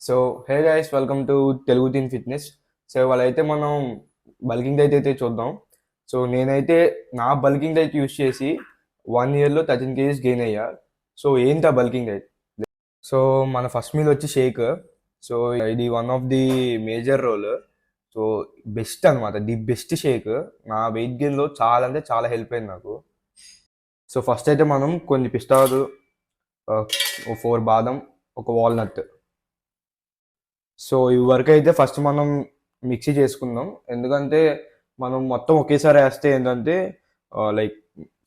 So hey guys, welcome to Telugu teen fitness. So ఇవాళ అయితే మనం బల్కింగ్ డైట్ అయితే చూద్దాం. సో నేనైతే నా బల్కింగ్ డైట్ యూస్ చేసి 1 ఇయర్లో 13 kgs గెయిన్ అయ్యా. సో ఏంటి ఆ బల్కింగ్ డైట్? సో మన ఫస్ట్ మీల్ వచ్చి షేక్. సో ఇది one of the major role. So best అనమాట, ది బెస్ట్ షేక్. నా వెయిట్ గెయిన్లో చాలా అంటే చాలా హెల్ప్ అయింది నాకు. సో ఫస్ట్ అయితే మనం కొన్ని పిస్తాలు, 4 బాదం, ఒక వాల్నట్. సో ఇవి వరకు అయితే ఫస్ట్ మనం మిక్సీ చేసుకుందాం. ఎందుకంటే మనం మొత్తం ఒకేసారి వేస్తే ఏంటంటే లైక్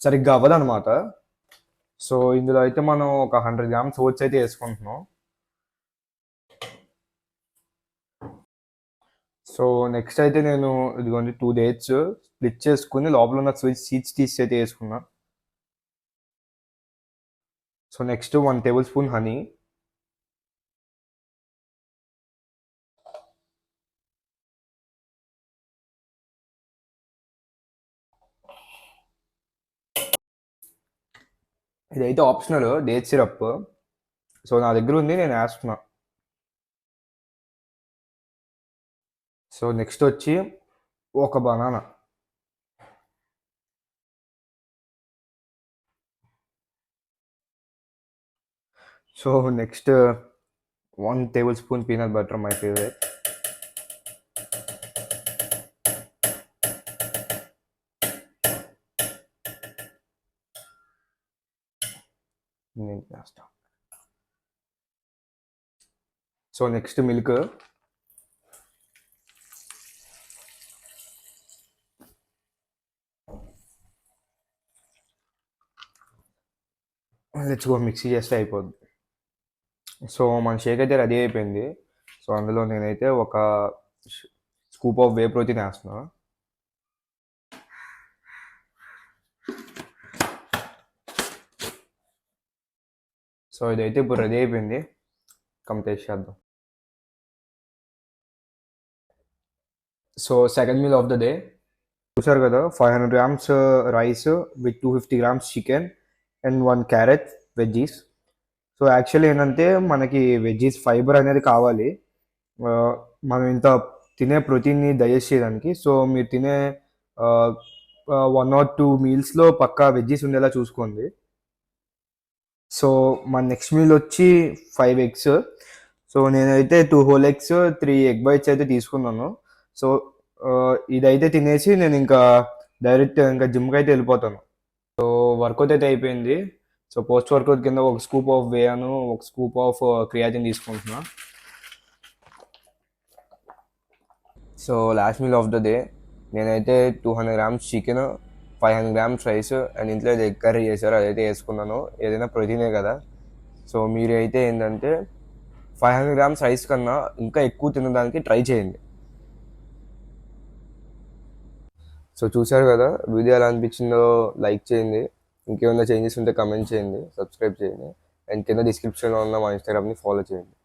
సరిగ్గా అవ్వదు అనమాట. సో ఇందులో అయితే మనం ఒక 100 grams ఓట్స్ అయితే వేసుకుంటున్నాం. సో నెక్స్ట్ అయితే నేను ఇదిగోండి 2 dates స్ప్లిట్ చేసుకుని లోపల ఉన్న సీడ్స్ తీసి అయితే వేసుకున్నా. So next 1 tablespoon honey. ఇదైతే ఆప్షనల్, డేట్ సిరప్. సో నా దగ్గర ఉంది, నేను వేస్తున్నా. సో నెక్స్ట్ వచ్చి ఒక banana. So next 1 tablespoon peanut butter, my favourite. నేను చేస్తా. So next milk. Let's go, mixie చేస్తే అయిపోద్ది. సో మన షేక్ అయితే రెడీ అయిపోయింది. సో అందులో నేనైతే ఒక స్కూప్ ఆఫ్ వే ప్రోటీన్ వేస్తున్నా. సో ఇదైతే ఇప్పుడు రెడీ అయిపోయింది, కంప్లీట్ చేద్దాం. So second meal of the day. చూసారు కదా, 500 grams rice with 250 grams chicken and 1 carrot veggies. So actually ఏంటంటే మనకి వెజ్జీస్ ఫైబర్ అనేది కావాలి. ఆ, మనం ఇంత తినే ప్రోటీన్ని డైజెస్ట్ చేయడానికి. సో మీరు తినే 1 or 2 మీల్స్లో పక్కా వెజ్జీస్ ఉండేలా చూసుకోండి. సో మా నెక్స్ట్ మీల్ వచ్చి 5 eggs. సో నేనైతే 2 whole eggs, 3 egg bites అయితే తీసుకున్నాను. సో ఇదైతే తినేసి నేను ఇంకా డైరెక్ట్ ఇంకా జిమ్కి అయితే వెళ్ళిపోతాను. సో వర్కౌట్ అయితే అయిపోయింది. సో పోస్ట్ వర్కౌట్ కింద ఒక స్కూప్ ఆఫ్ వేయాను, ఒక స్కూప్ ఆఫ్ క్రియాటిన్ తీసుకుంటున్నా. So last meal of the day నేనైతే 200 grams chicken, 500 grams rice and ఇంట్లో ఎగ్ కర్రీ చేశారు, అదైతే వేసుకున్నాను. ఏదైనా ప్రోటీనే కదా. సో మీరు అయితే ఏంటంటే 500 grams రైస్ కన్నా ఇంకా ఎక్కువ తినడానికి ట్రై చేయండి. సో చూశారు కదా, వీడియో ఎలా అనిపించిందో లైక్ చేయండి. ఇంకేమైనా చేంజెస్ ఉంటే కమెంట్ చేయండి, సబ్స్క్రైబ్ చేయండి. అండ్ కింద డిస్క్రిప్షన్లో ఉన్న మా ఇన్స్టాగ్రామ్ని ఫాలో చేయండి.